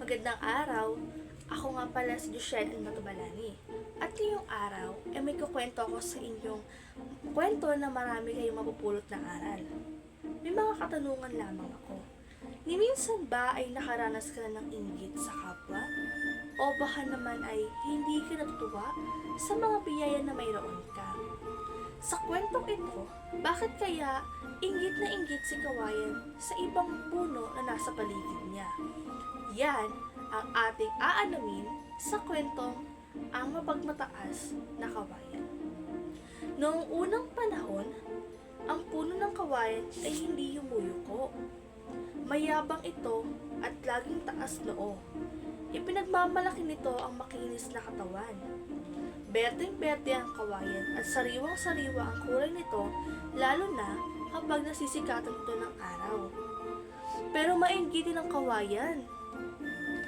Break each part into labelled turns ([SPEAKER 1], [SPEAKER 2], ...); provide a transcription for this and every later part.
[SPEAKER 1] Magandang araw! Ako nga pala si Joshelle Matubalani. At ngayong araw, may kukwento ako sa inyong kwento na marami kayong mapupulot na aral. May mga katanungan lamang ako. Ni minsan ba ay nakaranas ka na ng inggit sa kapwa? O baka naman ay hindi ka natutuwa sa mga biyaya na mayroon ka? Sa kwentong ito, bakit kaya inggit na inggit si kawayan sa ibang puno na nasa paligid niya? Yan ang ating aalamin sa kwentong Ang Mapagmataas na Kawayan. Noong unang panahon, ang puno ng kawayan ay hindi yumuyuko. Mayabang ito at laging taas noo. Ipinagmamalaki nito ang makinis na katawan. Berteng-berte ang kawayan at sariwang-sariwa ang kulay nito, lalo na kapag nasisikatan ito ng araw. Pero mainggitin ang kawayan.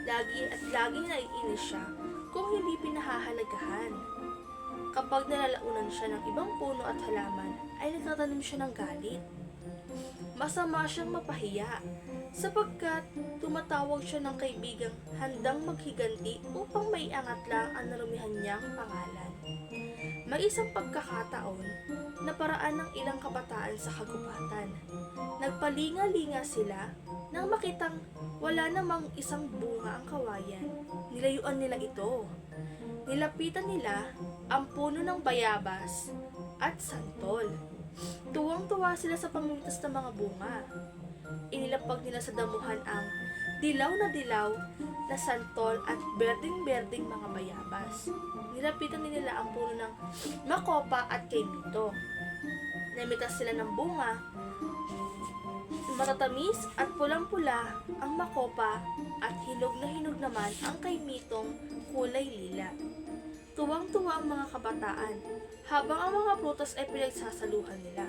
[SPEAKER 1] Lagi naiinis siya kung hindi pinahahalagahan. Kapag nalalaunan siya ng ibang puno at halaman, ay nagtatanim siya ng galit. Masama siyang mapahiya, sapagkat tumatawag siya ng kaibigang handang maghiganti upang maiangat lang ang narumihan niyang pangalan. May isang pagkakataon na paraan ng ilang kabataan sa kagubatan. Nagpalinga-linga sila nang makitang wala namang isang bunga ang kawayan. Nilayuan nila ito. Nilapitan nila ang puno ng bayabas at santol. Tuwang-tuwa sila sa pamimitas ng mga bunga. Inilapag nila sa damuhan ang dilaw na santol at berdeng-berdeng mga bayabas. Nilapitan nila ang puno ng makopa at kaimito. Namitas sila ng bunga. Matatamis at pulang-pula ang makopa at hinog na hinog naman ang kaimitong kulay lila. Tuwang-tuwa ang mga kabataan habang ang mga prutas ay pinagsasaluhan nila.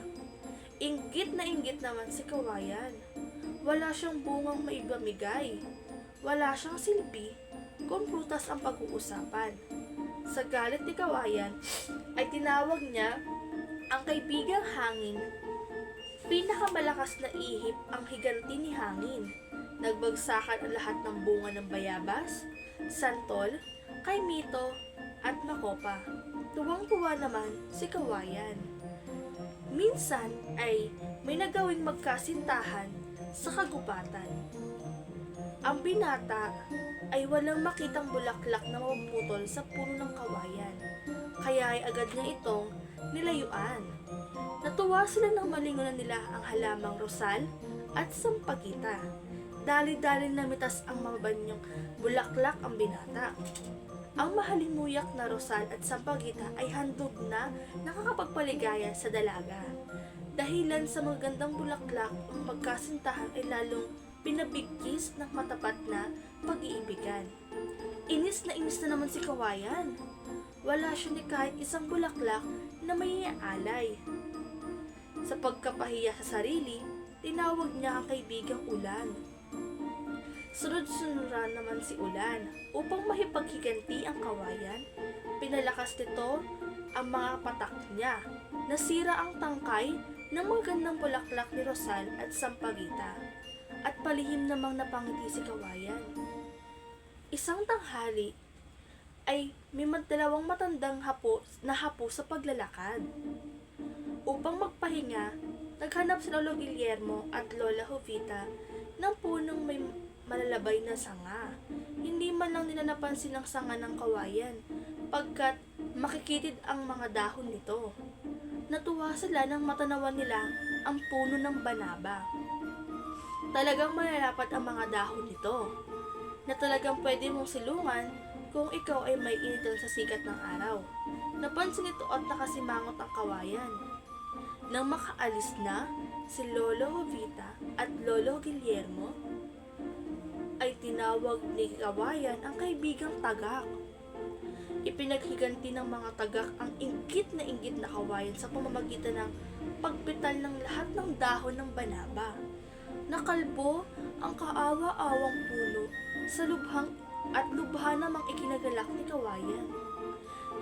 [SPEAKER 1] Inggit na inggit naman si kawayan. Wala siyang bungang maibamigay. Wala siyang silbi kung prutas ang pag-uusapan. Sa galit ni kawayan ay tinawag niya ang kaibigang hangin. Pinakamalakas na ihip ang higanti ni hangin. Nagbagsakan ang lahat ng bunga ng bayabas, santol, kaimito, at makopa. Tuwang-tuwa naman si kawayan. Minsan ay may nagawing magkasintahan sa kagubatan. Ang binata ay walang makitang bulaklak na mapuputol sa puno ng kawayan, kaya ay agad niya itong nilayuan. Natuwa sila nang malingunan nila ang halamang rosal at sampagita. Dali-dali namitas ang mababanyong bulaklak ang binata. Ang mahalimuyak na rosal at sampagita ay handog na nakakapagpaligaya sa dalaga. Dahilan sa magandang bulaklak, ang magkasintahan ay lalong pinabigkis ng matapat na pag-iibigan. Inis na naman si kawayan. Wala siya ni kahit isang bulaklak na may alay. Sa pagkapahiya sa sarili, tinawag niya ang kaibigang ulan. Sunod-sunuran naman si ulan upang mahipaghiganti ang kawayan. Pinalakas nito ang mga patak niya. Nasira ang tangkay ng magandang bulaklak ni Rosal at Sampagita, at palihim namang napangiti si kawayan. Isang tanghali ay may dalawang matandang hapo sa paglalakad. Upang magpahinga, naghanap si Lolo Guillermo at Lola Jovita ng punong may malalabay na sanga. Hindi man lang nila napansin ang sanga ng kawayan, pagkat makikitid ang mga dahon nito. Natuwa sila nang matanawan nila ang puno ng banaba. Talagang malalapat ang mga dahon nito, na talagang pwede mong silungan kung ikaw ay may initan sa sikat ng araw. Napansin ito at nakasimangot ang kawayan. Nang makaalis na si Lolo Jovita at Lolo Guillermo, ay tinawag ni kawayan ang kaibigang tagak. Ipinaghiganti ng mga tagak ang inggit na kawayan sa pamamagitan ng pagpital ng lahat ng dahon ng banaba. Nakalbo ang kaawa-awang puno sa lubhang at lubha namang ikinagalak ni kawayan.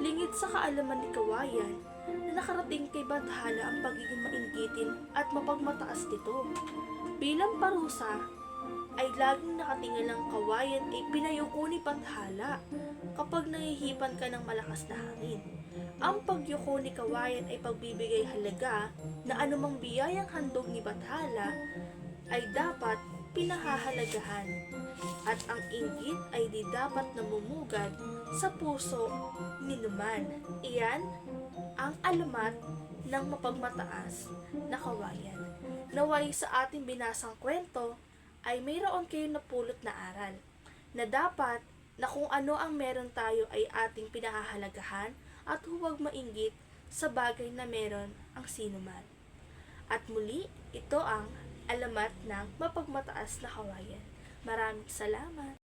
[SPEAKER 1] Lingid sa kaalaman ni kawayan na nakarating kay Badhala ang pagiging mainggitin at mapagmataas nito. Bilang parusa, ay laging nakatingalang kawayan ay pinayuko ni Bathala kapag nahihipan ka ng malakas na hangin. Ang pagyuko ni kawayan ay pagbibigay halaga na anumang biyayang handog ni Bathala ay dapat pinahahalagahan at ang inggit ay di dapat namumugad sa puso ni numan. Iyan ang alamat ng mapagmataas na kawayan. Naway sa ating binasang kwento ay mayroon kayo napulot na aral na dapat na kung ano ang meron tayo ay ating pinahahalagahan at huwag mainggit sa bagay na meron ang sinuman. At muli, ito ang alamat ng mapagmataas na kawayan. Maraming salamat!